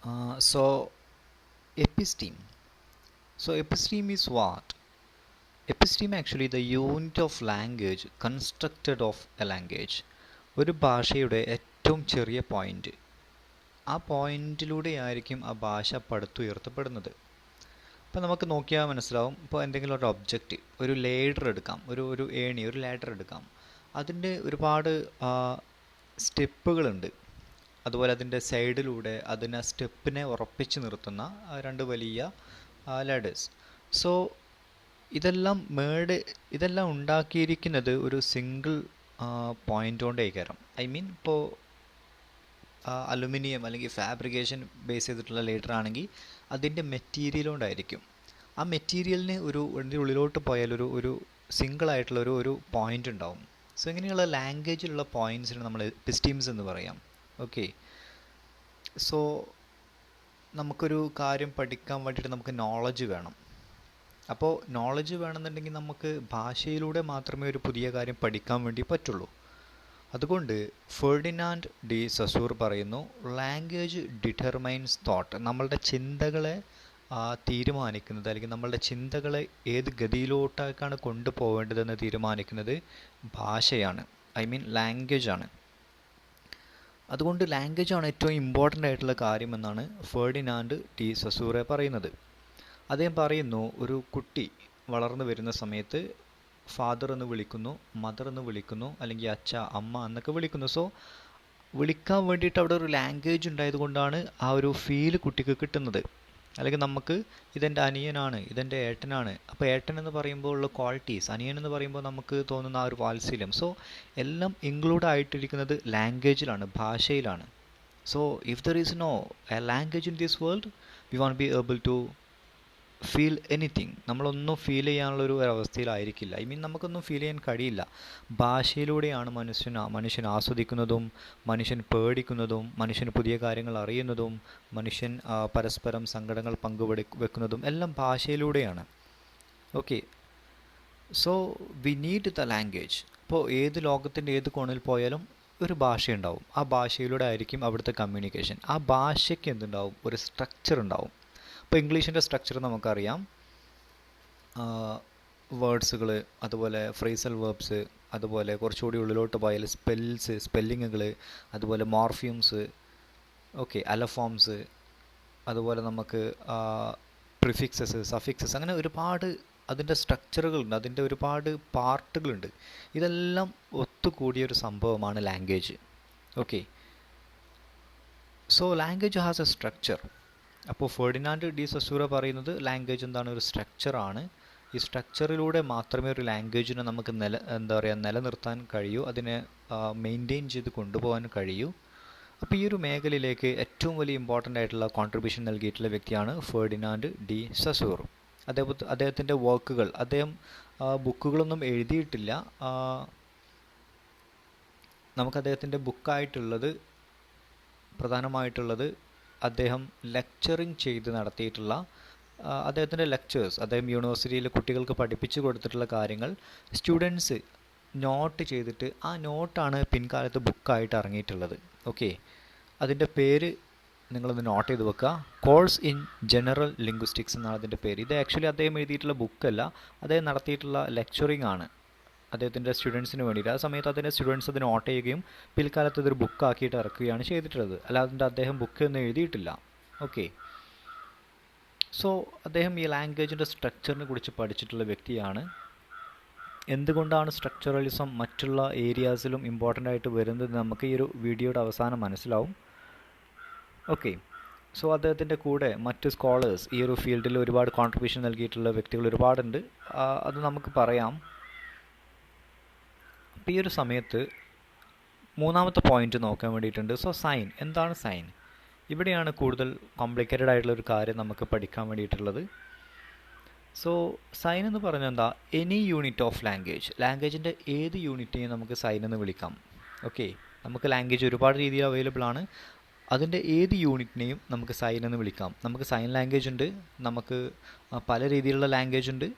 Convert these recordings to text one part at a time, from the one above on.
So episteme. So episteme is what? Episteme actually the unit of language constructed of a language. ഒരു ഭാഷയുടെ ഏറ്റവും ചെറിയ point, ആ പോയിന്റിലൂടെയായിരിക്കും ആ ഭാഷ പടുത്തുയർത്തപ്പെടുന്നത്. ഇപ്പോൾ നമുക്ക് നോക്കിയാൽ മനസ്സിലാവും. ഇപ്പോൾ എന്തെങ്കിലും ഒരു ഒബ്ജക്റ്റ്, ഒരു ലേഡർ എടുക്കാം, ഒരു ഏണി, ഒരു ലാഡർ എടുക്കാം. അതിൻ്റെ ഒരുപാട് സ്റ്റെപ്പുകളുണ്ട്. അതുപോലെ അതിൻ്റെ സൈഡിലൂടെ അതിനെ സ്റ്റെപ്പിനെ ഉറപ്പിച്ച് നിർത്തുന്ന രണ്ട് വലിയ ലാഡേഴ്സ്. സോ ഇതെല്ലാം ഉണ്ടാക്കിയിരിക്കുന്നത് ഒരു സിംഗിൾ പോയിൻ്റ് കൊണ്ടേക്കാരം. ഐ മീൻ ഇപ്പോൾ അലുമിനിയം അല്ലെങ്കിൽ ഫാബ്രിക്കേഷൻ ബേസ് ചെയ്തിട്ടുള്ള ലേഡർ ആണെങ്കിൽ അതിൻ്റെ മെറ്റീരിയൽ കൊണ്ടായിരിക്കും. ആ മെറ്റീരിയലിന് അതിൻ്റെ ഉള്ളിലോട്ട് പോയാൽ ഒരു സിംഗിളായിട്ടുള്ള ഒരു പോയിൻ്റ് ഉണ്ടാവും. സോ ഇങ്ങനെയുള്ള ലാംഗ്വേജിലുള്ള പോയിൻറ്റ്സിന് നമ്മൾ എപ്പിസ്റ്റീംസ് എന്ന് പറയാം. ഓക്കെ. സോ നമുക്കൊരു കാര്യം പഠിക്കാൻ വേണ്ടിയിട്ട് നമുക്ക് നോളജ് വേണം. അപ്പോൾ നോളജ് വേണമെന്നുണ്ടെങ്കിൽ നമുക്ക് ഭാഷയിലൂടെ മാത്രമേ ഒരു പുതിയ കാര്യം പഠിക്കാൻ വേണ്ടി പറ്റുള്ളൂ. അതുകൊണ്ട് ഫെർഡിനാൻഡ് ഡി സസൂർ പറയുന്നു, ലാംഗ്വേജ് ഡിറ്റർമൈൻസ് തോട്ട്. നമ്മളുടെ ചിന്തകളെ തീരുമാനിക്കുന്നത്, അല്ലെങ്കിൽ നമ്മളുടെ ചിന്തകളെ ഏത് ഗതിയിലോട്ടേക്കാണ് കൊണ്ടുപോകേണ്ടതെന്ന് തീരുമാനിക്കുന്നത് ഭാഷയാണ്. ഐ മീൻ ലാംഗ്വേജ് ആണ്. അതുകൊണ്ട് ലാംഗ്വേജ് ആണ് ഏറ്റവും ഇമ്പോർട്ടൻ്റ് ആയിട്ടുള്ള കാര്യമെന്നാണ് ഫെർഡിനാൻഡ് ടി സസൂറെ പറയുന്നത്. അദ്ദേഹം പറയുന്നു, ഒരു കുട്ടി വളർന്നു വരുന്ന സമയത്ത് ഫാദർ എന്ന് വിളിക്കുന്നു, മദർ എന്ന് വിളിക്കുന്നു, അല്ലെങ്കിൽ അച്ഛ, അമ്മ എന്നൊക്കെ വിളിക്കുന്നു. സോ വിളിക്കാൻ വേണ്ടിയിട്ട് അവിടെ ഒരു ലാംഗ്വേജ് ഉണ്ടായതുകൊണ്ടാണ് ആ ഒരു ഫീൽ കുട്ടിക്ക് കിട്ടുന്നത്. അല്ലെങ്കിൽ നമുക്ക് ഇതെൻ്റെ അനിയനാണ്, ഇതെൻ്റെ ഏട്ടനാണ്. അപ്പോൾ ഏട്ടൻ എന്ന് പറയുമ്പോൾ ഉള്ള ക്വാളിറ്റീസ്, അനിയൻ എന്ന് പറയുമ്പോൾ നമുക്ക് തോന്നുന്ന ആ ഒരു വാത്സല്യം, സോ എല്ലാം ഇൻക്ലൂഡ് ആയിട്ടിരിക്കുന്നത് ലാംഗ്വേജിലാണ്, ഭാഷയിലാണ്. So if there is no a language in this world, we won't be able to feel anything. നമ്മളൊന്നും ഫീൽ ചെയ്യാനുള്ളൊരു അവസ്ഥയിലായിരിക്കില്ല. ഐ മീൻ നമുക്കൊന്നും ഫീൽ ചെയ്യാൻ കഴിയില്ല. ഭാഷയിലൂടെയാണ് മനുഷ്യൻ ആസ്വദിക്കുന്നതും, മനുഷ്യൻ പേടിക്കുന്നതും, മനുഷ്യന് പുതിയ കാര്യങ്ങൾ അറിയുന്നതും, മനുഷ്യൻ പരസ്പരം സങ്കടങ്ങൾ വെക്കുന്നതും എല്ലാം ഭാഷയിലൂടെയാണ്. Okay. So we need the language. ഇപ്പോൾ ഏത് ലോകത്തിൻ്റെ ഏത് കോണിൽ പോയാലും ഒരു ഭാഷയുണ്ടാവും. ആ ഭാഷയിലൂടെ ആയിരിക്കും അവിടുത്തെ കമ്മ്യൂണിക്കേഷൻ. ആ ഭാഷയ്ക്ക് എന്തുണ്ടാവും? ഒരു സ്ട്രക്ചർ ഉണ്ടാവും. ഇപ്പോൾ ഇംഗ്ലീഷിൻ്റെ സ്ട്രക്ചർ നമുക്കറിയാം. വേർഡ്സുകൾ, അതുപോലെ ഫ്രേസൽ വേർബ്സ്, അതുപോലെ കുറച്ചുകൂടി ഉള്ളിലോട്ട് പോയാൽ സ്പെല്ലിങ്ങുകൾ, അതുപോലെ മോർഫിയംസ്, ഓക്കെ, അലഫോംസ്, അതുപോലെ നമുക്ക് പ്രിഫിക്സസ്, സഫിക്സസ്, അങ്ങനെ ഒരുപാട് അതിൻ്റെ സ്ട്രക്ചറുകളുണ്ട്, അതിൻ്റെ ഒരുപാട് പാർട്ടുകളുണ്ട്. ഇതെല്ലാം ഒത്തുകൂടിയൊരു സംഭവമാണ് language. Okay. So language has A structure. അപ്പോൾ ഫെർഡിനാൻഡ് ഡി സസൂറ പറയുന്നത് ലാംഗ്വേജ് എന്താണ്? ഒരു സ്ട്രക്ചറാണ്. ഈ സ്ട്രക്ചറിലൂടെ മാത്രമേ ഒരു ലാംഗ്വേജിനെ നമുക്ക് നിലനിർത്താൻ കഴിയൂ, അതിനെ മെയിൻറ്റെയിൻ ചെയ്ത് കൊണ്ടുപോകാൻ കഴിയൂ. അപ്പോൾ ഈ ഒരു മേഖലയിലേക്ക് ഏറ്റവും വലിയ ഇമ്പോർട്ടൻ്റ് ആയിട്ടുള്ള കോൺട്രിബ്യൂഷൻ നൽകിയിട്ടുള്ള വ്യക്തിയാണ് ഫെർഡിനാൻഡ് ഡി സസൂർ. അദ്ദേഹത്തിൻ്റെ വർക്കുകൾ, അദ്ദേഹം ബുക്കുകളൊന്നും എഴുതിയിട്ടില്ല. നമുക്ക് അദ്ദേഹത്തിൻ്റെ ബുക്കായിട്ടുള്ളത്, പ്രധാനമായിട്ടുള്ളത് അദ്ദേഹം ലെക്ചറിങ് ചെയ്ത് നടത്തിയിട്ടുള്ള അദ്ദേഹത്തിൻ്റെ ലെക്ചേഴ്സ്, അദ്ദേഹം യൂണിവേഴ്സിറ്റിയിൽ കുട്ടികൾക്ക് പഠിപ്പിച്ചു കൊടുത്തിട്ടുള്ള കാര്യങ്ങൾ സ്റ്റുഡൻസ് നോട്ട് ചെയ്തിട്ട് ആ നോട്ടാണ് പിൻകാലത്ത് ബുക്കായിട്ട് ഇറങ്ങിയിട്ടുള്ളത്. ഓക്കെ. അതിൻ്റെ പേര് നിങ്ങളൊന്ന് നോട്ട് ചെയ്ത് വെക്കുക. കോഴ്സ് ഇൻ ജനറൽ ലിംഗ്വിസ്റ്റിക്സ് എന്നാണ് അതിൻ്റെ പേര്. ഇത് ആക്ച്വലി അദ്ദേഹം എഴുതിയിട്ടുള്ള ബുക്കല്ല, അദ്ദേഹം നടത്തിയിട്ടുള്ള ലെക്ചറിങ് ആണ് അദ്ദേഹത്തിൻ്റെ സ്റ്റുഡൻസിന് വേണ്ടിയിട്ട്. ആ സമയത്ത് അതിൻ്റെ സ്റ്റുഡൻസ് അത് നോട്ട് ചെയ്യുകയും പിൽക്കാലത്ത് ഇതൊരു ബുക്കാക്കിയിട്ട് ഇറക്കുകയാണ് ചെയ്തിട്ടുള്ളത്. അല്ലാതെ അദ്ദേഹം ബുക്ക് ഒന്നും എഴുതിയിട്ടില്ല. ഓക്കെ. സോ അദ്ദേഹം ഈ ലാംഗ്വേജിൻ്റെ സ്ട്രക്ചറിനെ കുറിച്ച് പഠിച്ചിട്ടുള്ള വ്യക്തിയാണ്. എന്തുകൊണ്ടാണ് സ്ട്രക്ചറലിസം മറ്റുള്ള ഏരിയാസിലും ഇമ്പോർട്ടൻ്റ് ആയിട്ട് വരുന്നത് നമുക്ക് ഈ ഒരു വീഡിയോയുടെ അവസാനം മനസ്സിലാവും. ഓക്കെ. സോ അദ്ദേഹത്തിൻ്റെ കൂടെ മറ്റ് സ്കോളേഴ്സ് ഈ ഒരു ഫീൽഡിൽ ഒരുപാട് കോൺട്രിബ്യൂഷൻ നൽകിയിട്ടുള്ള വ്യക്തികൾ ഒരുപാടുണ്ട്. അത് നമുക്ക് പറയാം. അപ്പോൾ ഈ ഒരു സമയത്ത് മൂന്നാമത്തെ പോയിന്റ് നോക്കാൻ വേണ്ടിയിട്ടുണ്ട്. സോ സൈൻ, എന്താണ് സൈൻ? ഇവിടെയാണ് കൂടുതൽ കോംപ്ലിക്കേറ്റഡ് ആയിട്ടുള്ള ഒരു കാര്യം നമുക്ക് പഠിക്കാൻ വേണ്ടിയിട്ടുള്ളത്. സോ സൈൻ എന്ന് പറഞ്ഞാൽ എന്താ? Any unit of language. ലാംഗ്വേജിൻ്റെ ഏത് യൂണിറ്റിനെയും നമുക്ക് സൈൻ എന്ന് വിളിക്കാം. ഓക്കെ. നമുക്ക് ലാംഗ്വേജ് ഒരുപാട് രീതിയിൽ അവൈലബിൾ ആണ്. അതിൻ്റെ ഏത് യൂണിറ്റിനെയും നമുക്ക് സൈൻ എന്ന് വിളിക്കാം. നമുക്ക് സൈൻ ലാംഗ്വേജ് ഉണ്ട്, നമുക്ക് പല രീതിയിലുള്ള ലാംഗ്വേജ് ഉണ്ട്.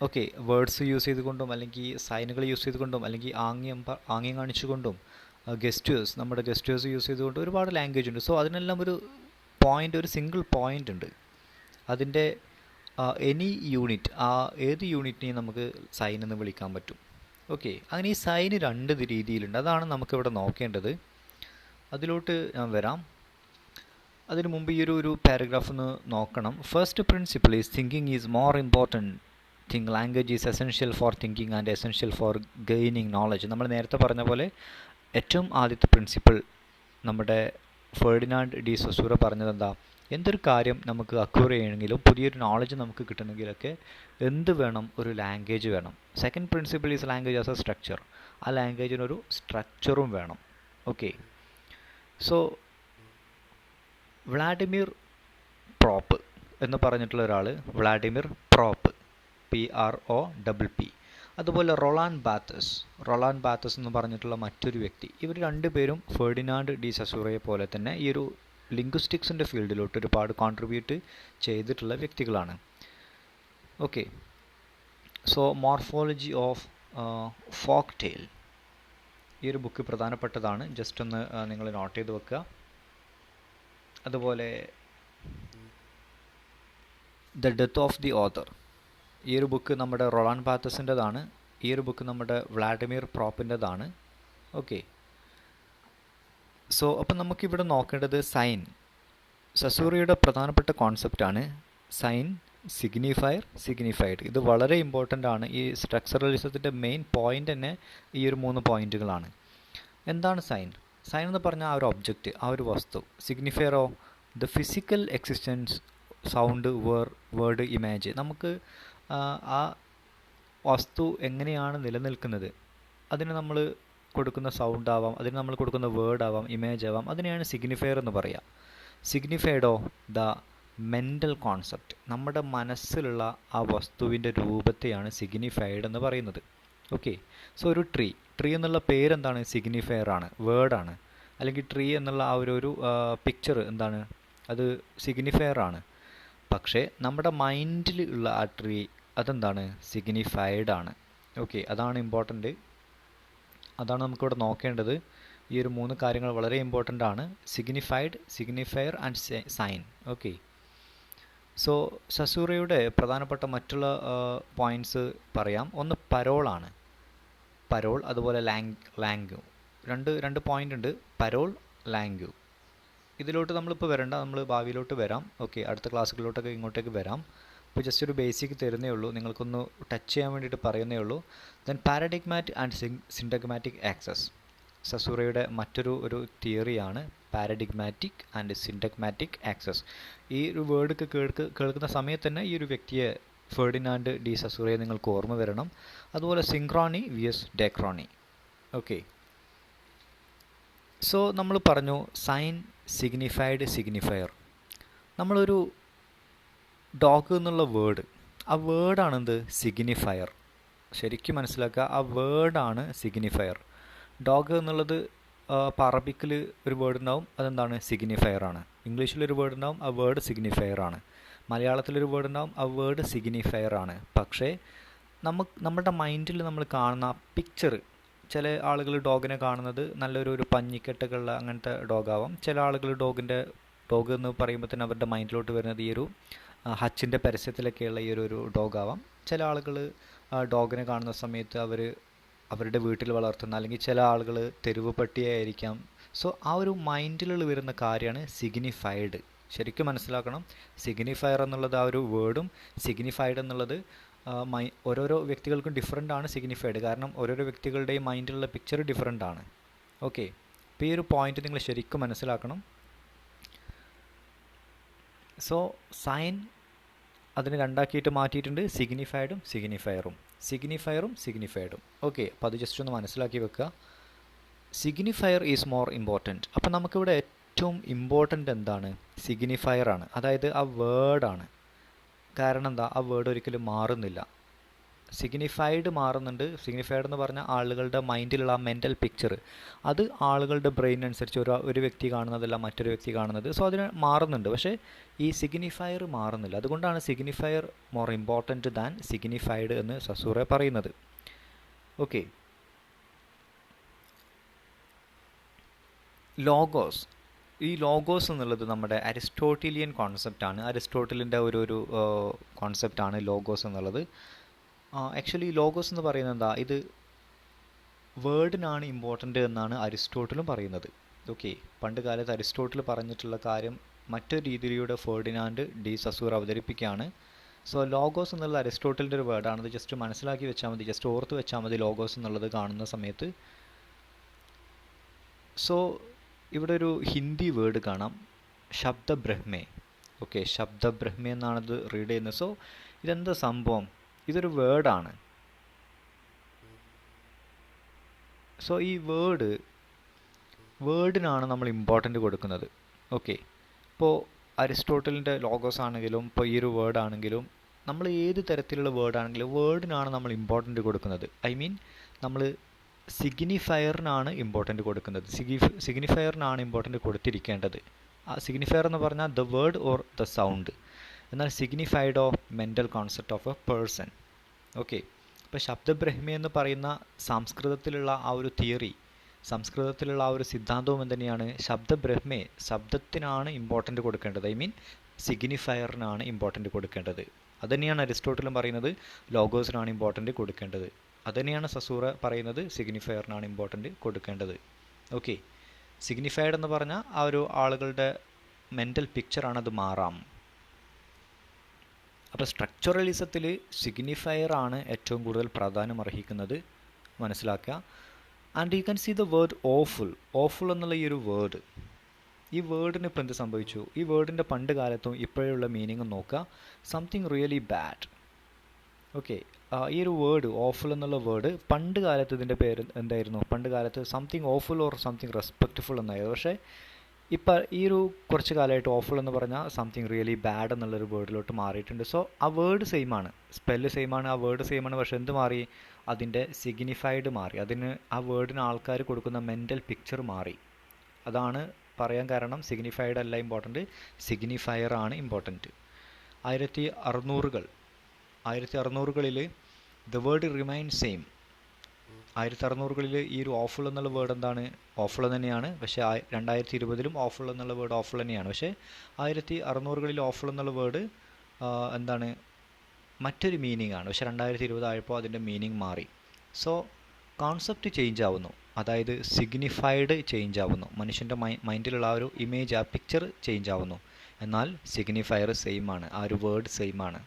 ഓക്കെ. വേർഡ്സ് യൂസ് ചെയ്തുകൊണ്ടും, അല്ലെങ്കിൽ സൈനുകൾ യൂസ് ചെയ്തുകൊണ്ടും, അല്ലെങ്കിൽ ആംഗ്യം കാണിച്ചുകൊണ്ടും, നമ്മുടെ ഗസ്റ്റേഴ്സ് യൂസ് ചെയ്തുകൊണ്ടും ഒരുപാട് ലാംഗ്വേജ് ഉണ്ട്. സോ അതിനെല്ലാം ഒരു പോയിൻ്റ്, ഒരു സിംഗിൾ പോയിൻ്റ് ഉണ്ട്. അതിൻ്റെ എനി യൂണിറ്റ്, ഏത് യൂണിറ്റിനെയും നമുക്ക് സൈൻ എന്ന് വിളിക്കാൻ പറ്റും. ഓക്കെ, അങ്ങനെ ഈ സൈന് രണ്ട് രീതിയിലുണ്ട്. അതാണ് നമുക്കിവിടെ നോക്കേണ്ടത്. അതിലോട്ട് ഞാൻ വരാം. അതിനു മുമ്പ് ഈ ഒരു പാരഗ്രാഫ് ഒന്ന് നോക്കണം. First principle is thinking is more important thing. Language is essential for thinking and essential for gaining knowledge. നമ്മൾ നേരത്തെ പറഞ്ഞ പോലെ ഏറ്റവും ആദ്യത്തെ പ്രിൻസിപ്പിൾ നമ്മുടെ ഫെർഡിനാൻഡ് ഡി സൊസൂറ പറഞ്ഞത് എന്താ? എന്തൊരു കാര്യം നമുക്ക് അക്വയർ ചെയ്യണമെങ്കിലും പുതിയൊരു നോളജ് നമുക്ക് കിട്ടണമെങ്കിലൊക്കെ എന്ത് വേണം? ഒരു ലാംഗ്വേജ് വേണം. Second principle is language as A structure. ആ ലാംഗ്വേജിനൊരു സ്ട്രക്ചറും വേണം. ഓക്കെ, സോ വ്ളാഡിമിർ പ്രോപ്പ് എന്ന് പറഞ്ഞിട്ടുള്ള ഒരാൾ, വ്ളാഡിമിർ പ്രോപ്പ്, PROPP. അതുപോലെ റൊളാൻഡ് ബാത്തസ് എന്ന് പറഞ്ഞിട്ടുള്ള മറ്റൊരു വ്യക്തി. ഇവർ രണ്ടുപേരും ഫെർഡിനാൻഡ് ഡി സൊസൂറയെ പോലെ തന്നെ ഈ ഒരു ലിംഗ്വിസ്റ്റിക്സിൻ്റെ ഫീൽഡിലോട്ട് ഒരുപാട് കോൺട്രിബ്യൂട്ട് ചെയ്തിട്ടുള്ള വ്യക്തികളാണ്. Okay, so morphology of folk tale, ഈ ഒരു ബുക്ക് പ്രധാനപ്പെട്ടതാണ്. ജസ്റ്റ് ഒന്ന് നിങ്ങൾ നോട്ട് ചെയ്ത് വെക്കുക. അതുപോലെ the death of the author, ഈ ഒരു ബുക്ക് നമ്മുടെ റൊളാൻഡ് ബാത്തസിൻ്റെതാണ്. ഈ ഒരു ബുക്ക് നമ്മുടെ വ്ളാഡിമിർ പ്രോപ്പിൻ്റെതാണ്. ഓക്കെ, സോ അപ്പം നമുക്കിവിടെ നോക്കേണ്ടത് സൈൻ. സൊസൂറയുടെ പ്രധാനപ്പെട്ട കോൺസെപ്റ്റാണ് സൈൻ, സിഗ്നിഫയർ, സിഗ്നിഫൈഡ്. ഇത് വളരെ ഇമ്പോർട്ടൻ്റ് ആണ്. ഈ സ്ട്രക്ചറലിസത്തിൻ്റെ മെയിൻ പോയിൻ്റ് തന്നെ ഈ ഒരു 3 പോയിൻറ്റുകളാണ്. എന്താണ് സൈൻ? സൈൻ എന്ന് പറഞ്ഞാൽ ആ ഒരു ഒബ്ജക്റ്റ്, ആ ഒരു വസ്തു. സിഗ്നിഫയറോ the physical existence, sound, word, image. നമുക്ക് ആ വസ്തു എങ്ങനെയാണ് നിലനിൽക്കുന്നത്, അതിന് നമ്മൾ കൊടുക്കുന്ന സൗണ്ട് ആവാം, അതിന് നമ്മൾ കൊടുക്കുന്ന വേർഡ് ആവാം, ഇമേജ് ആവാം, അതിനെയാണ് സിഗ്നിഫയർ എന്ന് പറയുക. സിഗ്നിഫൈഡോ ദ മെൻ്റൽ കോൺസെപ്റ്റ്, നമ്മുടെ മനസ്സിലുള്ള ആ വസ്തുവിൻ്റെ രൂപത്തെയാണ് സിഗ്നിഫൈഡ് എന്ന് പറയുന്നത്. ഓക്കെ, സോ ഒരു ട്രീ എന്നുള്ള പേരെന്താണ്? സിഗ്നിഫയർ ആണ്, വേർഡാണ്. അല്ലെങ്കിൽ ട്രീ എന്നുള്ള ആ ഒരു പിക്ചർ എന്താണ്? അത് സിഗ്നിഫയർ ആണ്. പക്ഷേ നമ്മുടെ മൈൻഡിൽ ഉള്ള ആ ട്രീ അതെന്താണ്? സിഗ്നിഫൈഡ് ആണ്. ഓക്കെ, അതാണ് ഇമ്പോർട്ടൻ്റ്. അതാണ് നമുക്കിവിടെ നോക്കേണ്ടത്. ഈ ഒരു 3 കാര്യങ്ങൾ വളരെ ഇമ്പോർട്ടൻ്റ് ആണ്. Signified, signifier and sign. Okay, so സൊസൂറയുടെ പ്രധാനപ്പെട്ട മറ്റുള്ള പോയിൻറ്റ്സ് പറയാം. ഒന്ന് പരോളാണ്. പരോൾ, അതുപോലെ ലാംഗ്യൂ. രണ്ട് പോയിൻ്റ് ഉണ്ട്, പരോൾ, ലാംഗ്യൂ. ഇതിലോട്ട് നമ്മളിപ്പോൾ വരണ്ട, നമ്മൾ ഭാവിയിലോട്ട് വരാം. ഓക്കെ, അടുത്ത ക്ലാസ്സുകളിലോട്ടൊക്കെ ഇങ്ങോട്ടേക്ക് വരാം. ഇപ്പോൾ ജസ്റ്റ് ഒരു ബേസിക് തരുന്നേ ഉള്ളൂ, നിങ്ങൾക്കൊന്ന് ടച്ച് ചെയ്യാൻ വേണ്ടിയിട്ട് പറയുന്നേ ഉള്ളൂ. Then paradigmatic and syntagmatic axes. സൊസൂറയുടെ മറ്റൊരു തിയറിയാണ് പാരഡിഗ്മാറ്റിക് ആൻഡ് സിൻഡഗ്മാറ്റിക് ആക്സസ്. ഈ ഒരു വേർഡ് കേൾക്കുന്ന സമയത്ത് തന്നെ ഈ ഒരു വ്യക്തിയെ, ഫെർഡിനാൻഡ് ഡി സൊസൂറയെ നിങ്ങൾക്ക് ഓർമ്മ വരണം. അതുപോലെ സിങ്ക്രോണി വിയസ് ഡെക്രോണി. ഓക്കെ, സോ നമ്മൾ പറഞ്ഞു സൈൻ, സിഗ്നിഫൈഡ്, സിഗ്നിഫയർ. നമ്മളൊരു ഡോഗ് എന്നുള്ള വേർഡ്, ആ വേർഡാണ് എന്ത്? സിഗ്നിഫയർ. ശരിക്കും മനസ്സിലാക്കുക, ആ വേർഡാണ് സിഗ്നിഫയർ. ഡോഗ് എന്നുള്ളത് ഇപ്പോൾ അറബിക്കിൽ ഒരു വേർഡ് ഉണ്ടാവും, അതെന്താണ്? സിഗ്നിഫയർ ആണ്. ഇംഗ്ലീഷിലൊരു വേർഡ് ഉണ്ടാവും, ആ വേർഡ് സിഗ്നിഫയർ ആണ്. മലയാളത്തിലൊരു വേർഡ് ഉണ്ടാവും, ആ വേർഡ് സിഗ്നിഫയർ ആണ്. പക്ഷേ നമ്മുടെ മൈൻഡിൽ നമ്മൾ കാണുന്ന പിക്ചർ, ചില ആളുകൾ ഡോഗിനെ കാണുന്നത് നല്ലൊരു പഞ്ഞിക്കെട്ടൊക്കെയുള്ള അങ്ങനത്തെ ഡോഗാവാം. ചില ആളുകൾ ഡോഗ് എന്ന് പറയുമ്പോൾ തന്നെ അവരുടെ മൈൻഡിലോട്ട് വരുന്നത് ഈ ഒരു ഹച്ചിൻ്റെ പരസ്യത്തിലൊക്കെയുള്ള ഈ ഒരു ഡോഗാവാം. ചില ആളുകൾ ഡോഗിനെ കാണുന്ന സമയത്ത് അവരുടെ വീട്ടിൽ വളർത്തുന്ന, അല്ലെങ്കിൽ ചില ആളുകൾ തെരുവ് പട്ടിയായിരിക്കാം. സോ ആ ഒരു മൈൻഡിൽ വരുന്ന കാര്യമാണ് സിഗ്നിഫൈഡ്. ശരിക്കും മനസ്സിലാക്കണം, സിഗ്നിഫയർ എന്നുള്ളത് ആ ഒരു വേർഡും സിഗ്നിഫൈഡ് എന്നുള്ളത് ഓരോരോ വ്യക്തികൾക്കും ഡിഫറെൻ്റ് ആണ്. സിഗ്നിഫൈഡ് കാരണം ഓരോരോ വ്യക്തികളുടെയും മൈൻഡിലുള്ള പിക്ചർ ഡിഫറെൻ്റ് ആണ്. ഓക്കെ, അപ്പോൾ ഈ ഒരു പോയിന്റ് നിങ്ങൾ ശരിക്കും മനസ്സിലാക്കണം. സോ സൈൻ അതിന് രണ്ടാക്കിയിട്ട് മാറ്റിയിട്ടുണ്ട്, സിഗ്നിഫൈഡും സിഗ്നിഫയറും. ഓക്കെ, അപ്പോൾ അത് ജസ്റ്റ് ഒന്ന് മനസ്സിലാക്കി വെക്കുക. Signifier is more important. അപ്പോൾ നമുക്കിവിടെ ഏറ്റവും ഇമ്പോർട്ടൻ്റ് എന്താണ്? സിഗ്നിഫയർ ആണ്, അതായത് ആ വേർഡാണ്. കാരണം എന്താ? ആ വേർഡ് ഒരിക്കലും മാറുന്നില്ല. സിഗ്നിഫൈഡ് മാറുന്നുണ്ട്. സിഗ്നിഫൈഡ് എന്ന് പറഞ്ഞാൽ ആളുകളുടെ മൈൻഡിലുള്ള ആ മെൻ്റൽ പിക്ചർ, അത് ആളുകളുടെ ബ്രെയിൻ അനുസരിച്ച് ഒരു വ്യക്തി കാണുന്നതല്ല മറ്റൊരു വ്യക്തി കാണുന്നത്. സോ അതിന് മാറുന്നുണ്ട്. പക്ഷേ ഈ സിഗ്നിഫയർ മാറുന്നില്ല. അതുകൊണ്ടാണ് signifier more important than signified എന്ന് സൊസൂറ പറയുന്നത്. Okay, logos. ഈ ലോഗോസ് എന്നുള്ളത് നമ്മുടെ അരിസ്റ്റോട്ടിലിയൻ കോൺസെപ്റ്റാണ്. അരിസ്റ്റോട്ടിലിൻ്റെ ഒരു കോൺസെപ്റ്റാണ് ലോഗോസ് എന്നുള്ളത്. ആക്ച്വലി ലോഗോസ് എന്ന് പറയുന്നത് എന്താ, ഇത് വേർഡിനാണ് ഇമ്പോർട്ടൻ്റ് എന്നാണ് അരിസ്റ്റോട്ടിലും പറയുന്നത്. ഓക്കെ, പണ്ട് കാലത്ത് അരിസ്റ്റോട്ടിൽ പറഞ്ഞിട്ടുള്ള കാര്യം മറ്റൊരു രീതിയിലൂടെ ഫെർഡിനാൻഡ് ഡി സസൂർ അവതരിപ്പിക്കുകയാണ്. സോ ലോഗോസ് എന്നുള്ളത് അരിസ്റ്റോട്ടിലിൻ്റെ ഒരു വേർഡാണ്. അത് ജസ്റ്റ് മനസ്സിലാക്കി വെച്ചാൽ മതി, ജസ്റ്റ് ഓർത്ത് വെച്ചാൽ മതി ലോഗോസ് എന്നുള്ളത് കാണുന്ന സമയത്ത്. സോ ഇവിടെ ഒരു ഹിന്ദി വേർഡ് കാണാം, ശബ്ദബ്രഹ്മേ. ഓക്കെ, ശബ്ദബ്രഹ്മേ എന്നാണത് റീഡ് ചെയ്യുന്നത്. സോ ഇതെന്താ സംഭവം, ഇതൊരു വേർഡാണ്. സോ ഈ വേർഡിനാണ് നമ്മൾ ഇമ്പോർട്ടൻ്റ് കൊടുക്കുന്നത്. ഓക്കെ, ഇപ്പോൾ അരിസ്റ്റോട്ടലിൻ്റെ ലോഗോസ് ആണെങ്കിലും ഇപ്പോൾ ഈ ഒരു വേർഡ് ആണെങ്കിലും നമ്മൾ ഏത് തരത്തിലുള്ള വേർഡ് ആണെങ്കിലും വേർഡിനാണ് നമ്മൾ ഇമ്പോർട്ടൻ്റ് കൊടുക്കുന്നത്. ഐ മീൻ നമ്മൾ സിഗ്നിഫയറിനാണ് ഇമ്പോർട്ടൻ്റ് കൊടുക്കുന്നത്. സിഗ്നിഫയറിനാണ് ഇമ്പോർട്ടൻ്റ് കൊടുത്തിരിക്കേണ്ടത്. ആ സിഗ്നിഫയർ എന്ന് പറഞ്ഞാൽ the word or the sound, എന്നാൽ signified of mental concept of a person. Okay, ഇപ്പോൾ ശബ്ദബ്രഹ്മി എന്ന് പറയുന്ന സംസ്കൃതത്തിലുള്ള ആ ഒരു തിയറി, സംസ്കൃതത്തിലുള്ള ആ ഒരു സിദ്ധാന്തവും എന്തുതന്നെയാണ്, ശബ്ദബ്രഹ്മേ, ശബ്ദത്തിനാണ് ഇമ്പോർട്ടൻ്റ് കൊടുക്കേണ്ടത്. ഐ മീൻ സിഗ്നിഫയറിനാണ് ഇമ്പോർട്ടൻ്റ് കൊടുക്കേണ്ടത്. അതുതന്നെയാണ് അരിസ്റ്റോട്ടിലും പറയുന്നത്, ലോഗോസിനാണ് ഇമ്പോർട്ടൻ്റ് കൊടുക്കേണ്ടത്. അതുതന്നെയാണ് സസൂറ പറയുന്നത്, സിഗ്നിഫയറിനാണ് ഇമ്പോർട്ടൻ്റ് കൊടുക്കേണ്ടത്. ഓക്കെ, സിഗ്നിഫൈഡ് എന്ന് പറഞ്ഞാൽ ആ ഒരു ആളുകളുടെ മെൻ്റൽ പിക്ചറാണത് മാറാം. അപ്പോൾ സ്ട്രക്ചറലിസത്തിൽ സിഗ്നിഫയർ ആണ് ഏറ്റവും കൂടുതൽ പ്രാധാന്യം അർഹിക്കുന്നത്, മനസ്സിലാക്കുക. And you can see the word awful എന്നുള്ള ഈ ഒരു വേർഡ്, ഈ വേർഡിന് ഇപ്പോൾ എന്ത് സംഭവിച്ചു, ഈ വേർഡിൻ്റെ പണ്ട് കാലത്തും ഇപ്പോഴുള്ള മീനിങ്ങും നോക്കുക, സംതിങ് റിയലി ബാഡ്. ഓക്കെ, ഈ ഒരു വേർഡ് ഓഫുൾ എന്നുള്ള വേർഡ് പണ്ട് കാലത്ത് ഇതിൻ്റെ പേര് എന്തായിരുന്നു, പണ്ട് കാലത്ത് something awful or something respectful എന്നായിരുന്നു. പക്ഷേ ഇപ്പോൾ ഈ ഒരു കുറച്ച് കാലമായിട്ട് ഓഫുൾ എന്ന് പറഞ്ഞാൽ സംതിങ് റിയലി ബാഡ് എന്നുള്ളൊരു വേർഡിലോട്ട് മാറിയിട്ടുണ്ട്. സോ ആ വേർഡ് സെയിം ആണ്, സ്പെല്ല് സെയിം ആണ്, ആ വേർഡ് സെയിം ആണ്. പക്ഷേ എന്ത് മാറി, അതിൻ്റെ സിഗ്നിഫൈഡ് മാറി, അതിന് ആ വേർഡിന് ആൾക്കാർ കൊടുക്കുന്ന മെൻ്റൽ പിക്ചർ മാറി. അതാണ് പറയാൻ കാരണം, സിഗ്നിഫൈഡ് അല്ല ഇമ്പോർട്ടൻറ്റ്, സിഗ്നിഫയർ ആണ് ഇമ്പോർട്ടൻറ്റ്. 1600കളിൽ ദ വേർഡ് റിമൈൻ സെയിം. 1600കളിൽ ഈ ഒരു ഓഫുൾ എന്നുള്ള വേർഡ് എന്താണ്, ഓഫുൾ തന്നെയാണ്. പക്ഷേ 2020ലും ഓഫുൾ എന്നുള്ള വേർഡ് ഓഫുൾ തന്നെയാണ്. പക്ഷേ 1600കളിൽ ഓഫുൾ എന്നുള്ള വേർഡ് എന്താണ്, മറ്റൊരു മീനിങ് ആണ്. പക്ഷേ 2020 ആയപ്പോൾ അതിൻ്റെ മീനിങ് മാറി. സോ കോൺസെപ്റ്റ് ചേഞ്ച് ആവുന്നു, അതായത് സിഗ്നിഫൈഡ് ചേഞ്ച് ആവുന്നു, മനുഷ്യൻ്റെ മൈൻഡിലുള്ള ആ ഒരു ഇമേജ്, ആ പിക്ചർ ചേഞ്ച് ആവുന്നു. എന്നാൽ സിഗ്നിഫയർ സെയിം ആണ്, ആ ഒരു വേർഡ് സെയിം ആണ്.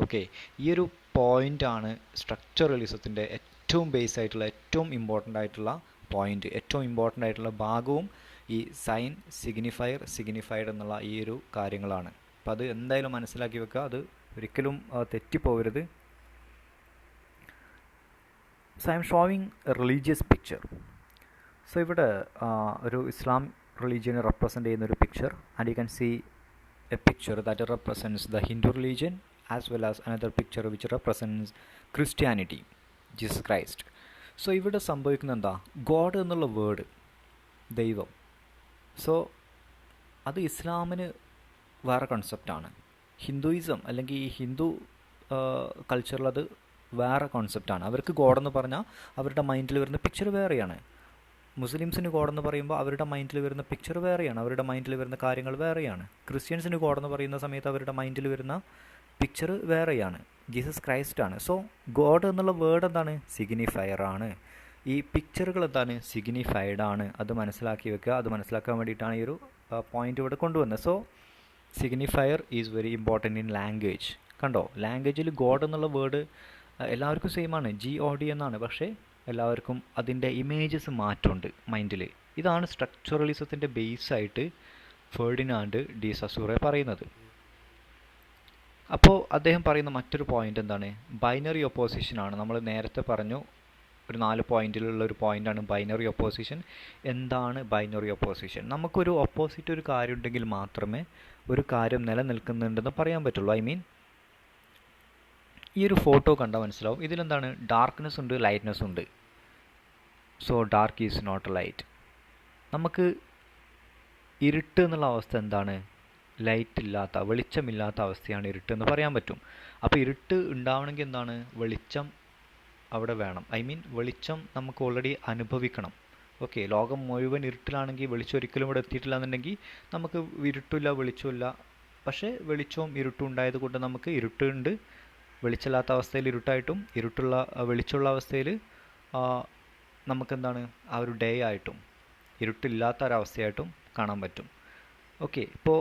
ഓക്കെ, ഈ ഒരു പോയിൻ്റാണ് സ്ട്രക്ചറലിസത്തിൻ്റെ ഏറ്റവും ബേസ് ആയിട്ടുള്ള, ഏറ്റവും ഇമ്പോർട്ടൻ്റ് ആയിട്ടുള്ള പോയിൻ്റ്, ഏറ്റവും ഇമ്പോർട്ടൻ്റ് ആയിട്ടുള്ള ഭാഗവും ഈ സൈൻ, സിഗ്നിഫയർ, സിഗ്നിഫൈഡ് എന്നുള്ള ഈ ഒരു കാര്യങ്ങളാണ്. അപ്പോൾ അത് എന്തായാലും മനസ്സിലാക്കി വെക്കുക, അത് ഒരിക്കലും തെറ്റിപ്പോകരുത്. So I'm showing a religious picture. So ഇവിടെ ഒരു ഇസ്ലാം റിലീജിയനെ റെപ്രസെൻ്റ് ചെയ്യുന്ന ഒരു picture, and you can see a picture that represents the Hindu religion as well as another picture which represents Christianity, Jesus Christ. So ഇവിടെ സംഭവിക്കുന്നത് എന്താ, God എന്നുള്ള word, ദൈവം. സോ അത് ഇസ്ലാമിന് വേറെ കൺസെപ്റ്റാണ്, ഹിന്ദുയിസം അല്ലെങ്കിൽ ഈ ഹിന്ദു കൾച്ചറിൽ അത് വേറെ കോൺസെപ്റ്റാണ്. അവർക്ക് ഗോഡെന്ന് പറഞ്ഞാൽ അവരുടെ മൈൻഡിൽ വരുന്ന പിക്ചർ വേറെയാണ്. മുസ്ലിംസിന് ഗോഡെന്ന് പറയുമ്പോൾ അവരുടെ മൈൻഡിൽ വരുന്ന പിക്ചർ വേറെയാണ്, അവരുടെ മൈൻഡിൽ വരുന്ന കാര്യങ്ങൾ വേറെയാണ്. ക്രിസ്ത്യൻസിന് ഗോഡെന്ന് പറയുന്ന സമയത്ത് അവരുടെ മൈൻഡിൽ വരുന്ന പിക്ചർ വേറെയാണ്, ജീസസ് ക്രൈസ്റ്റ് ആണ്. സോ ഗോഡ് എന്നുള്ള വേർഡ് എന്താണ്, സിഗ്നിഫയർ ആണ്. ഈ പിക്ചറുകൾ എന്താണ്, സിഗ്നിഫൈഡ് ആണ്. അത് മനസ്സിലാക്കി വെക്കുക, അത് മനസ്സിലാക്കാൻ വേണ്ടിയിട്ടാണ് ഈ ഒരു പോയിൻ്റ് ഇവിടെ കൊണ്ടുവന്നത്. So signifier is very important in language. കണ്ടോ, ലാംഗ്വേജിൽ ഗോഡ് എന്നുള്ള വേർഡ് എല്ലാവർക്കും സെയിം ആണ്, GOD എന്നാണ്. പക്ഷേ എല്ലാവർക്കും അതിൻ്റെ ഇമേജസ് മാറ്റമുണ്ട് മൈൻഡിൽ. ഇതാണ് സ്ട്രക്ചറലിസത്തിൻ്റെ ബേസായിട്ട് ഫെർഡിനാൻഡ് ഡി സസൂറെ പറയുന്നത്. അപ്പോൾ അദ്ദേഹം പറയുന്ന മറ്റൊരു പോയിൻ്റ് എന്താണ്, ബൈനറി ഒപ്പോസിഷനാണ്. നമ്മൾ നേരത്തെ പറഞ്ഞു ഒരു 4 പോയിന്റിലുള്ള ഒരു പോയിൻ്റാണ് ബൈനറി ഒപ്പോസിഷൻ. എന്താണ് ബൈനറി ഒപ്പോസിഷൻ? നമുക്കൊരു ഓപ്പോസിറ്റ് ഒരു കാര്യം ഉണ്ടെങ്കിൽ മാത്രമേ ഒരു കാര്യം നിലനിൽക്കുന്നുണ്ടെന്ന് പറയാൻ പറ്റുള്ളൂ. ഐ മീൻ ഈ ഒരു ഫോട്ടോ കണ്ടാൽ മനസ്സിലാവും, ഇതിലെന്താണ്, ഡാർക്ക്നെസ് ഉണ്ട്, ലൈറ്റ്നെസ് ഉണ്ട്. So dark is not light. നമുക്ക് ഇരുട്ട് എന്നുള്ള അവസ്ഥ എന്താണ്, ലൈറ്റ് ഇല്ലാത്ത, വെളിച്ചമില്ലാത്ത അവസ്ഥയാണ് ഇരുട്ട് എന്ന് പറയാൻ പറ്റും. അപ്പോൾ ഇരുട്ട് ഉണ്ടാവണമെങ്കിൽ എന്താണ്, വെളിച്ചം അവിടെ വേണം. ഐ മീൻ വെളിച്ചം നമുക്ക് ഓൾറെഡി അനുഭവിക്കണം. ഓക്കെ, ലോകം മുഴുവൻ ഇരുട്ടിലാണെങ്കിൽ വെളിച്ചം ഒരിക്കലും ഇവിടെ എത്തിയിട്ടില്ല എന്നുണ്ടെങ്കിൽ നമുക്ക് ഇരുട്ടില്ല വെളിച്ചമില്ല. പക്ഷേ വെളിച്ചവും ഇരുട്ടും ഉണ്ടായത് കൊണ്ട് നമുക്ക് ഇരുട്ടുണ്ട്, വെളിച്ചമില്ലാത്ത അവസ്ഥയിൽ ഇരുട്ടായിട്ടും വെളിച്ചമുള്ള അവസ്ഥയിൽ നമുക്കെന്താണ് ആ ഒരു ഡേ ആയിട്ടും ഇരുട്ടില്ലാത്ത ഒരവസ്ഥയായിട്ടും കാണാൻ പറ്റും. ഓക്കെ, ഇപ്പോൾ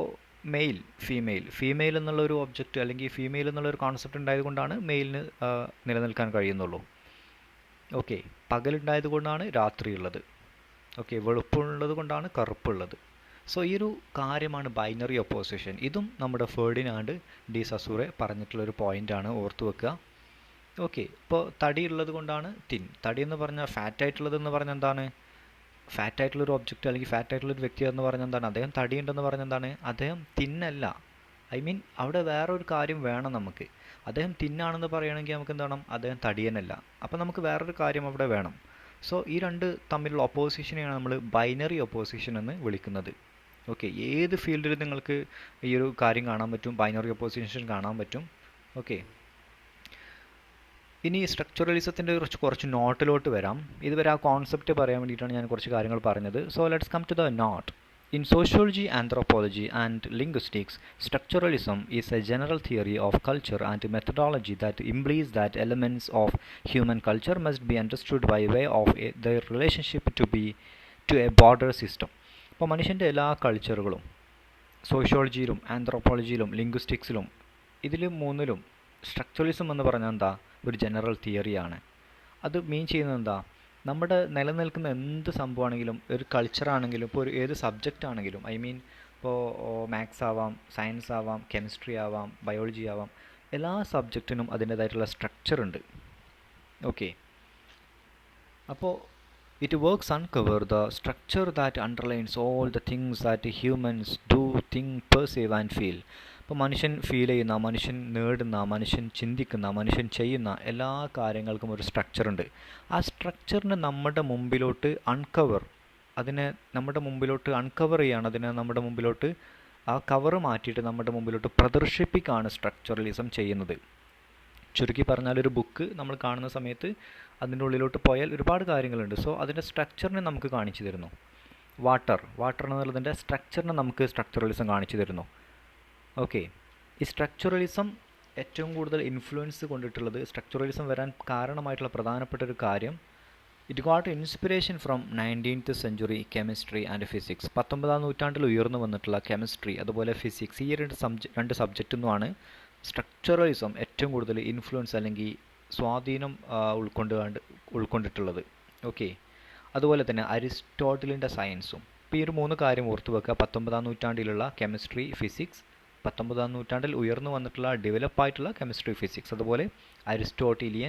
ഫീമെയിൽ എന്നുള്ളൊരു ഒബ്ജക്റ്റ് അല്ലെങ്കിൽ ഫീമെയിൽ എന്നുള്ളൊരു കോൺസെപ്റ്റ് ഉണ്ടായത് കൊണ്ടാണ് മെയിലിന് നിലനിൽക്കാൻ കഴിയുന്നുള്ളൂ. ഓക്കെ, പകലുണ്ടായത് കൊണ്ടാണ് രാത്രിയുള്ളത്. ഓക്കെ, വെളുപ്പുള്ളത് കൊണ്ടാണ് കറുപ്പുള്ളത്. സോ ഈ ഒരു കാര്യമാണ് ബൈനറി ഒപ്പോസിഷൻ. ഇതും നമ്മുടെ ഫെർഡിനാൻഡ് ഡി സസൂറെ പറഞ്ഞിട്ടുള്ളൊരു പോയിൻ്റാണ്, ഓർത്തു വെക്കുക. ഓക്കെ, ഇപ്പോൾ തടി ഉള്ളത് കൊണ്ടാണ് തടി എന്ന് പറഞ്ഞാൽ ഫാറ്റായിട്ടുള്ളതെന്ന് പറഞ്ഞാൽ എന്താണ്? ഫാറ്റായിട്ടുള്ളൊരു ഒബ്ജക്റ്റ് അല്ലെങ്കിൽ ഫാറ്റായിട്ടുള്ളൊരു വ്യക്തി എന്ന് പറഞ്ഞാൽ എന്താണ്? അദ്ദേഹം തടിയുണ്ടെന്ന് പറഞ്ഞാൽ എന്താണ്? അദ്ദേഹം തിന്നല്ല. അവിടെ വേറൊരു കാര്യം വേണം നമുക്ക്. അദ്ദേഹം തിന്നാണെന്ന് പറയുകയാണെങ്കിൽ നമുക്ക് എന്താണ്? അദ്ദേഹം തടിയനല്ല. അപ്പോൾ നമുക്ക് വേറൊരു കാര്യം അവിടെ വേണം. സോ ഈ രണ്ട് തമ്മിലുള്ള ഒപ്പോസിഷനെയാണ് നമ്മൾ ബൈനറി ഒപ്പോസിഷൻ എന്ന് വിളിക്കുന്നത്. ഓക്കെ, ഏത് ഫീൽഡിൽ നിങ്ങൾക്ക് ഈ ഒരു കാര്യം കാണാൻ പറ്റും, ബൈനറി ഒപ്പോസിഷൻ കാണാൻ പറ്റും. ഓക്കെ, ഇനി സ്ട്രക്ചറലിസത്തിൻ്റെ കുറച്ച് നോട്ടിലോട്ട് വരാം. ഇതുവരെ ആ കോൺസെപ്റ്റ് പറയാൻ വേണ്ടിയിട്ടാണ് ഞാൻ കുറച്ച് കാര്യങ്ങൾ പറഞ്ഞത്. So let's come to the note. In sociology, anthropology, and linguistics, structuralism is a general theory of culture and methodology that implies that elements of human culture must be understood by way of their relationship to a broader system. അപ്പോൾ മനുഷ്യൻ്റെ എല്ലാ കൾച്ചറുകളും സോഷ്യോളജിയിലും ആന്ത്രോപോളജിയിലും ലിംഗ്വിസ്റ്റിക്സിലും ഇതിൽ മൂന്നിലും structuralism എന്ന് പറഞ്ഞാൽ എന്താ? ഒരു general തിയറിയാണ്. അത് മീൻ ചെയ്യുന്നത് എന്താ? നമ്മുടെ നിലനിൽക്കുന്ന എന്ത് സംഭവമാണെങ്കിലും, ഒരു കൾച്ചറാണെങ്കിലും, ഇപ്പോൾ ഏത് സബ്ജക്റ്റ് ആണെങ്കിലും, ഇപ്പോൾ മാത്സ് ആവാം, സയൻസ് ആവാം, കെമിസ്ട്രി ആവാം, ബയോളജി ആവാം, എല്ലാ സബ്ജക്റ്റിനും അതിൻ്റേതായിട്ടുള്ള സ്ട്രക്ചർ ഉണ്ട്. ഓക്കെ, അപ്പോൾ it works uncover the structure that underlines all the things that humans do, think, perceive and feel. അപ്പോൾ മനുഷ്യൻ ഫീൽ ചെയ്യുന്ന, മനുഷ്യൻ നേടുന്ന, മനുഷ്യൻ ചിന്തിക്കുന്ന, മനുഷ്യൻ ചെയ്യുന്ന എല്ലാ കാര്യങ്ങൾക്കും ഒരു സ്ട്രക്ചറുണ്ട്. ആ സ്ട്രക്ചറിനെ നമ്മുടെ മുമ്പിലോട്ട് അൺകവർ ചെയ്യാണ്, അതിനെ നമ്മുടെ മുമ്പിലോട്ട് ആ കവർ മാറ്റിയിട്ട് നമ്മുടെ മുമ്പിലോട്ട് പ്രദർശിപ്പിക്കുകയാണ് സ്ട്രക്ചറലിസം ചെയ്യുന്നത്. ചുരുക്കി പറഞ്ഞാൽ ഒരു ബുക്ക് നമ്മൾ കാണുന്ന സമയത്ത് അതിൻ്റെ ഉള്ളിലോട്ട് പോയാൽ ഒരുപാട് കാര്യങ്ങളുണ്ട്. സോ അതിൻ്റെ സ്ട്രക്ചറിനെ നമുക്ക് കാണിച്ചു തരുന്നു. വാട്ടർ എന്നുള്ളതിൻ്റെ സ്ട്രക്ചറിനെ നമുക്ക് സ്ട്രക്ചറലിസം കാണിച്ചു തരുന്നു. ഓക്കെ, ഈ സ്ട്രക്ചറലിസം ഏറ്റവും കൂടുതൽ ഇൻഫ്ലുവൻസ് കൊണ്ടിട്ടുള്ളത്, സ്ട്രക്ചറലിസം വരാൻ കാരണമായിട്ടുള്ള പ്രധാനപ്പെട്ട ഒരു കാര്യം, it got inspiration from 19th century chemistry and physics. 19ാം നൂറ്റാണ്ടിൽ ഉയർന്നു വന്നിട്ടുള്ള കെമിസ്ട്രി അതുപോലെ ഫിസിക്സ്, ഈ രണ്ട് സബ്ജക്റ്റിൽ നിന്നുമാണ് സ്ട്രക്ചറലിസം ഏറ്റവും കൂടുതൽ ഇൻഫ്ലുവൻസ് അല്ലെങ്കിൽ സ്വാധീനം ഉൾക്കൊണ്ടിട്ടുള്ളത്. ഓക്കെ, അതുപോലെ തന്നെ അരിസ്റ്റോട്ടിലിൻ്റെ സയൻസും. ഇപ്പോൾ ഈ ഒരു മൂന്ന് കാര്യം ഓർത്തു വെക്കുക. 19ാം നൂറ്റാണ്ടിലുള്ള കെമിസ്ട്രി, ഫിസിക്സ്, 19ാം നൂറ്റാണ്ടിൽ ഉയർന്നു വന്നിട്ടുള്ള ഡെവലപ്പായിട്ടുള്ള കെമിസ്ട്രി, ഫിസിക്സ്, അതുപോലെ അരിസ്റ്റോട്ടലിൻ്റെ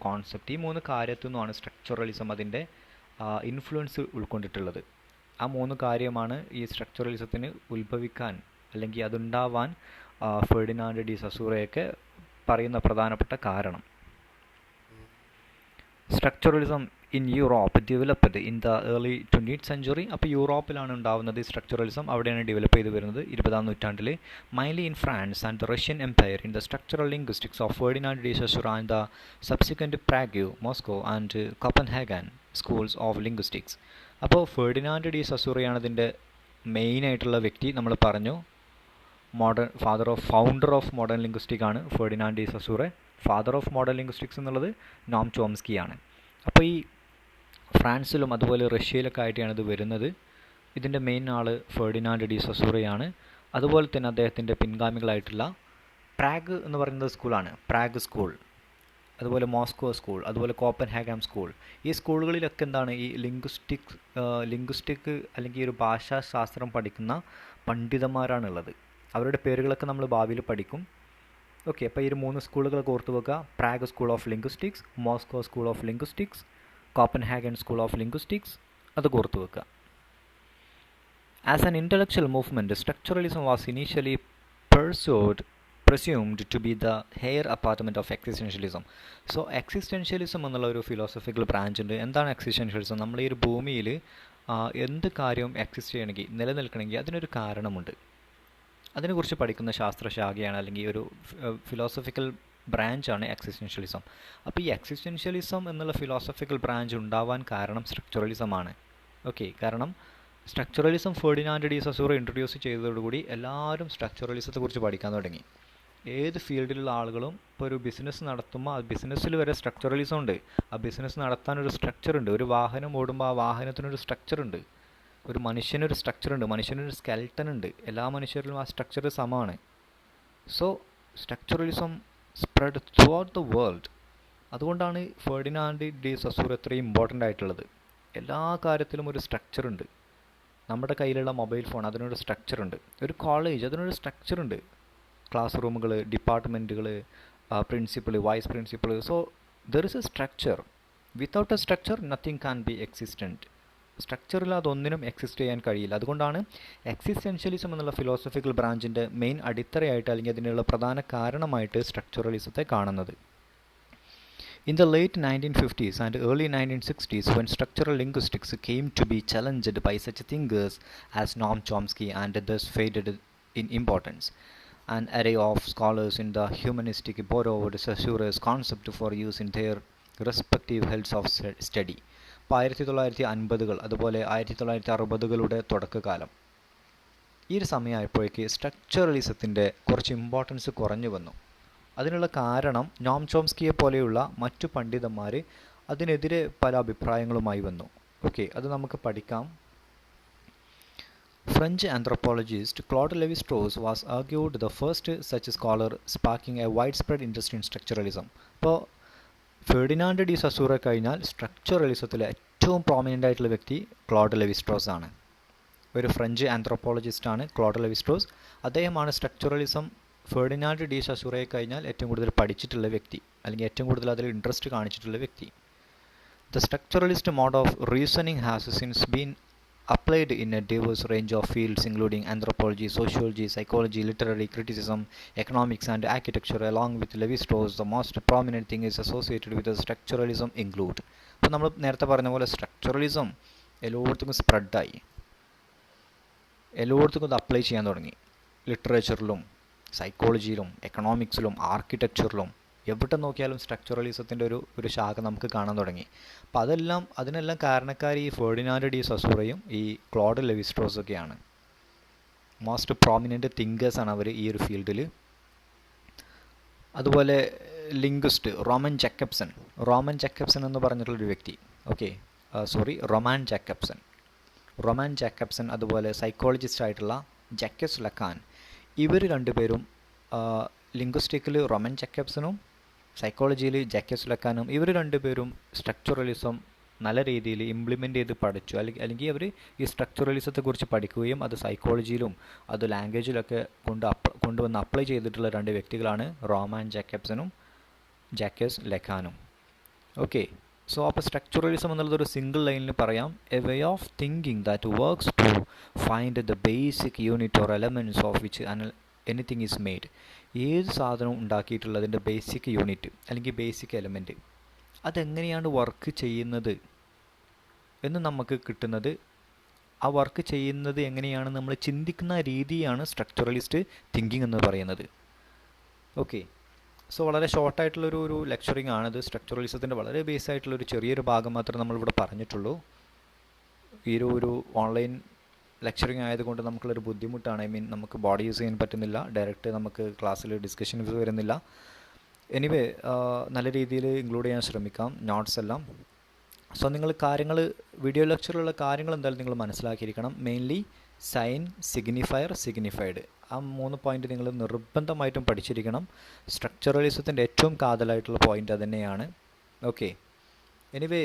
കോൺസെപ്റ്റ്. ഈ മൂന്ന് കാര്യത്തു നിന്നുമാണ് സ്ട്രക്ചറലിസം അതിൻ്റെ ഇൻഫ്ലുവൻസ് ഉൾക്കൊണ്ടിട്ടുള്ളത്. ആ മൂന്ന് കാര്യമാണ് ഈ സ്ട്രക്ചറലിസത്തിന് ഉത്ഭവിക്കാൻ അല്ലെങ്കിൽ അതുണ്ടാവാൻ ഫെർഡിനാൻഡ് ഡി സസൂറയൊക്കെ പറയുന്ന പ്രധാനപ്പെട്ട കാരണം. Structuralism in Europe developed in the early 20th century. അപ്പോൾ യൂറോപ്പിലാണ് ഉണ്ടാവുന്നത് സ്ട്രക്ചറലിസം, അവിടെയാണ് ഡെവലപ്പ് ചെയ്ത് വരുന്നത് 20ാം നൂറ്റാണ്ടിൽ. Mainly in France and the Russian empire in the structural linguistics of Ferdinand de Saussure and the subsequent Prague, Moscow and Copenhagen schools of linguistics. അപ്പോൾ Ferdinand de സസൂറയാണ് ഇതിൻ്റെ മെയിനായിട്ടുള്ള വ്യക്തി. നമ്മൾ പറഞ്ഞു ഫൗണ്ടർ ഓഫ് മോഡേൺ ലിംഗ്വിസ്റ്റിക് ആണ് Ferdinand de Saussure. Father of modern linguistics എന്നുള്ളത് Noam ചോംസ്കിയാണ്. അപ്പോൾ ഈ ഫ്രാൻസിലും അതുപോലെ റഷ്യയിലൊക്കെ ആയിട്ടാണ് ഇത് വരുന്നത്. ഇതിൻ്റെ മെയിൻ ആൾ ഫെർഡിനാൻഡ് ഡി സസൂറയാണ്. അതുപോലെ തന്നെ അദ്ദേഹത്തിൻ്റെ പിൻഗാമികളായിട്ടുള്ള പ്രാഗ് എന്ന് പറയുന്നത് സ്കൂളാണ്, പ്രാഗ് സ്കൂൾ, അതുപോലെ മോസ്കോ സ്കൂൾ, അതുപോലെ കോപ്പൻഹാഗൻ സ്കൂൾ. ഈ സ്കൂളുകളിലൊക്കെ എന്താണ് ഈ ലിംഗ്വിസ്റ്റിക് അല്ലെങ്കിൽ ഒരു ഭാഷാശാസ്ത്രം പഠിക്കുന്ന പണ്ഡിതന്മാരാണുള്ളത്. അവരുടെ പേരുകളൊക്കെ നമ്മൾ ഭാവിയിൽ പഠിക്കും. ഓക്കെ, അപ്പോൾ ഈ ഒരു മൂന്ന് സ്കൂളുകളൊക്കെ ഓർത്ത് വെക്കുക. Prague school of linguistics, Moscow school of linguistics, Copenhagen school of linguistics, അതൊക്കെ ഓർത്ത് വെക്കുക. As an intellectual movement, structuralism was initially presumed to be the higher apartment of existentialism. So existentialism എന്നുള്ള ഒരു ഫിലോസഫിക്കൽ ബ്രാഞ്ച് ഉണ്ട്. എന്താണ് existentialism? നമ്മൾ ഈ ഒരു ഭൂമിയിൽ എന്ത് കാര്യവും എക്സിസ്റ്റ് ചെയ്യണമെങ്കിൽ, നിലനിൽക്കണമെങ്കിൽ അതിനൊരു കാരണമുണ്ട്. അതിനെക്കുറിച്ച് പഠിക്കുന്ന ശാസ്ത്രശാഖയാണ് അല്ലെങ്കിൽ ഒരു ഫിലോസഫിക്കൽ ബ്രാഞ്ചാണ് എക്സിസ്റ്റൻഷ്യലിസം. അപ്പോൾ ഈ എക്സിസ്റ്റൻഷ്യലിസം എന്നുള്ള ഫിലോസഫിക്കൽ ബ്രാഞ്ച് ഉണ്ടാവാൻ കാരണം സ്ട്രക്ചറലിസമാണ്. ഓക്കെ, കാരണം സ്ട്രക്ചറലിസം ഫെർഡിനാൻഡ് ഡി സസൂറ ഇൻട്രൊഡ്യൂസ് ചെയ്തതോടുകൂടി എല്ലാവരും സ്ട്രക്ചറലിസത്തെ കുറിച്ച് പഠിക്കാൻ തുടങ്ങി. ഏത് ഫീൽഡിലുള്ള ആളുകളും ഇപ്പോൾ ഒരു ബിസിനസ് നടത്തുമ്പോൾ ആ ബിസിനസ്സിൽ വരെ സ്ട്രക്ചറലിസം ഉണ്ട്. ആ ബിസിനസ് നടത്താനൊരു സ്ട്രക്ചർ ഉണ്ട്. ഒരു വാഹനം ഓടുമ്പോൾ ആ വാഹനത്തിനൊരു സ്ട്രക്ചർ ഉണ്ട്. ഒരു മനുഷ്യനൊരു സ്ട്രക്ചർ ഉണ്ട്. മനുഷ്യനൊരു സ്കെൽട്ടൻ ഉണ്ട്. എല്ലാ മനുഷ്യരിലും ആ സ്ട്രക്ചർ സമാണ്. So structuralism spread throughout the world. അതുകൊണ്ടാണ് ഫെർഡിനാൻഡ് ഡി സസൂറ ഇത്രയും ഇമ്പോർട്ടൻ്റ് ആയിട്ടുള്ളത്. എല്ലാ കാര്യത്തിലും ഒരു സ്ട്രക്ചർ ഉണ്ട്. നമ്മുടെ കയ്യിലുള്ള മൊബൈൽ ഫോൺ, അതിനൊരു സ്ട്രക്ചർ ഉണ്ട്. ഒരു കോളേജ്, അതിനൊരു സ്ട്രക്ചർ ഉണ്ട്. ക്ലാസ് റൂമുകൾ, ഡിപ്പാർട്ട്മെൻറ്റുകൾ, principal, vice principal. So there is a structure. Without a structure nothing can be existent. സ്ട്രക്ചറില്ലാതെ ഒന്നിനും എക്സിസ്റ്റ് ചെയ്യാൻ കഴിയില്ല. അതുകൊണ്ടാണ് എക്സിസ്റ്റൻഷ്യലിസം എന്നുള്ള ഫിലോസഫിക്കൽ ബ്രാഞ്ചിൻ്റെ മെയിൻ അടിത്തറയായിട്ട്, അല്ലെങ്കിൽ അതിനുള്ള പ്രധാന കാരണമായിട്ട് സ്ട്രക്ചറലിസത്തെ കാണുന്നത്. In the late 1950s and early 1960s, when structural linguistics came to be challenged by such thinkers as Noam Chomsky and thus faded in importance, an array of scholars in the humanistic borrowed Saussure's concept for use in their respective fields of study. 1950-കൾ അതുപോലെ 1960-കളുടെ തുടക്കകാലം, ഈ ഒരു സമയമായപ്പോഴേക്ക് സ്ട്രക്ചറലിസത്തിൻ്റെ കുറച്ച് importance കുറഞ്ഞു വന്നു. അതിനുള്ള കാരണം നോം ചോംസ്കിയെ പോലെയുള്ള മറ്റു പണ്ഡിതന്മാർ അതിനെതിരെ പല അഭിപ്രായങ്ങളുമായി വന്നു. ഓക്കെ, അത് നമുക്ക് പഠിക്കാം. French anthropologist Claude Lévi-Strauss was argued the first such scholar, sparking a widespread interest in structuralism. അപ്പോൾ ഫെർഡിനാൻഡ് ഡി സസൂറ കഴിഞ്ഞാൽ സ്ട്രക്ചറലിസത്തിലെ ഏറ്റവും പ്രോമിനൻ്റ് ആയിട്ടുള്ള വ്യക്തി ക്ലോഡ് ലെവി-സ്ട്രോസ് ആണ്. ഒരു ഫ്രഞ്ച് ആന്ത്രോപോളജിസ്റ്റാണ് ക്ലോഡ് ലെവി-സ്ട്രോസ്. അദ്ദേഹമാണ് സ്ട്രക്ചറലിസം ഫെർഡിനാൻഡ് ഡി സസൂറയെ കഴിഞ്ഞാൽ ഏറ്റവും കൂടുതൽ പഠിച്ചിട്ടുള്ള വ്യക്തി, അല്ലെങ്കിൽ ഏറ്റവും കൂടുതൽ അതിൽ ഇൻട്രസ്റ്റ് കാണിച്ചിട്ടുള്ള വ്യക്തി. The structuralist mode of reasoning has since been applied in a diverse range of fields including anthropology, sociology, psychology, literary criticism, economics and architecture. Along with Lévi-Strauss, the most prominent thing is associated with the structuralism include. അപ്പോൾ നമ്മൾ നേരത്തെ പറഞ്ഞ പോലെ structuralism എല്ലായിടത്തും സ്പ്രെഡായി, എല്ലായിടത്തും ഇത് apply ചെയ്യാൻ തുടങ്ങി. ലിറ്ററേച്ചറിലും സൈക്കോളജിയിലും എക്കണോമിക്സിലും ആർക്കിടെക്ചറിലും എവിടെ നോക്കിയാലും സ്ട്രക്ചറലിസത്തിൻ്റെ ഒരു ശാഖ നമുക്ക് കാണാൻ തുടങ്ങി. അപ്പോൾ അതിനെല്ലാം കാരണക്കാർ ഈ ഫെർഡിനാൻഡ് ഡി സസൂറയും ഈ ക്ലോഡ് ലെവി-സ്ട്രോസ് ഒക്കെയാണ്. മോസ്റ്റ് പ്രോമിനൻ്റ് തിങ്കേഴ്സാണ് അവർ ഈ ഒരു ഫീൽഡിൽ. അതുപോലെ ലിംഗ്വിസ്റ്റ് റോമൻ ജാക്കബ്സൺ എന്ന് പറഞ്ഞിട്ടുള്ളൊരു വ്യക്തി. റൊമാൻ ജാക്കബ്സൺ, അതുപോലെ സൈക്കോളജിസ്റ്റ് ആയിട്ടുള്ള ജാക്കസ് ലക്കാൻ. ഇവർ രണ്ടുപേരും ലിംഗ്വിസ്റ്റിക്കിൽ റൊമൻ ജാക്കബ്സണും സൈക്കോളജിയിൽ ജാക്കസ് ലക്കാനും, ഇവർ രണ്ടുപേരും സ്ട്രക്ചറലിസം നല്ല രീതിയിൽ ഇംപ്ലിമെൻ്റ് ചെയ്ത് പഠിച്ചു. അല്ലെങ്കിൽ അവർ ഈ സ്ട്രക്ചറലിസത്തെക്കുറിച്ച് പഠിക്കുകയും അത് സൈക്കോളജിയിലും അത് ലാംഗ്വേജിലൊക്കെ കൊണ്ടുവന്ന് അപ്ലൈ ചെയ്തിട്ടുള്ള രണ്ട് വ്യക്തികളാണ് റോമാൻ ജാക്കബ്സണും ജാക്കസ് ലക്കാനും. ഓക്കെ, സോ അപ്പോൾ സ്ട്രക്ചറലിസം എന്നുള്ളത് ഒരു സിംഗിൾ ലൈനിൽ പറയാം: a way of thinking that works to find the basic unit or elements of which anything is made. ഏത് സാധനവും ഉണ്ടാക്കിയിട്ടുള്ളതിൻ്റെ ബേസിക് യൂണിറ്റ് അല്ലെങ്കിൽ ബേസിക് എലമെൻറ്റ് അതെങ്ങനെയാണ് വർക്ക് ചെയ്യുന്നത് എന്ന് നമുക്ക് കിട്ടുന്നത്. ആ വർക്ക് ചെയ്യുന്നത് എങ്ങനെയാണ് നമ്മൾ ചിന്തിക്കുന്ന രീതിയാണ് സ്ട്രക്ചറലിസ്റ്റ് തിങ്കിങ് എന്ന് പറയുന്നത്. ഓക്കെ, സോ വളരെ ഷോർട്ടായിട്ടുള്ളൊരു ലെക്ചറിങ് ആണിത്. സ്ട്രക്ചറലിസത്തിൻ്റെ വളരെ ബേസ് ആയിട്ടുള്ളൊരു ചെറിയൊരു ഭാഗം മാത്രമേ നമ്മളിവിടെ പറഞ്ഞിട്ടുള്ളൂ. ഈ ഒരു ഓൺലൈൻ ലെക്ചറിങ് ആയതുകൊണ്ട് നമുക്കുള്ളൊരു ബുദ്ധിമുട്ടാണ്. നമുക്ക് ബോഡി യൂസ് ചെയ്യാൻ പറ്റുന്നില്ല, ഡയറക്റ്റ് നമുക്ക് ക്ലാസ്സിൽ ഡിസ്കഷൻ വരുന്നില്ല. എനിവേ, നല്ല രീതിയിൽ ഇൻക്ലൂഡ് ചെയ്യാൻ ശ്രമിക്കാം നോട്ട്സ് എല്ലാം. സോ നിങ്ങൾ വീഡിയോ ലെക്ചറിലുള്ള കാര്യങ്ങൾ എന്തായാലും നിങ്ങൾ മനസ്സിലാക്കിയിരിക്കണം. മെയിൻലി സൈൻ, സിഗ്നിഫയർ, സിഗ്നിഫൈഡ്, ആ 3 പോയിൻ്റ് നിങ്ങൾ നിർബന്ധമായിട്ടും പഠിച്ചിരിക്കണം. സ്ട്രക്ചറലിസത്തിൻ്റെ ഏറ്റവും കാതലായിട്ടുള്ള പോയിൻ്റ് അതുതന്നെയാണ്. Okay, anyway,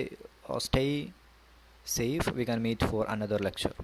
stay safe. We can meet for another lecture.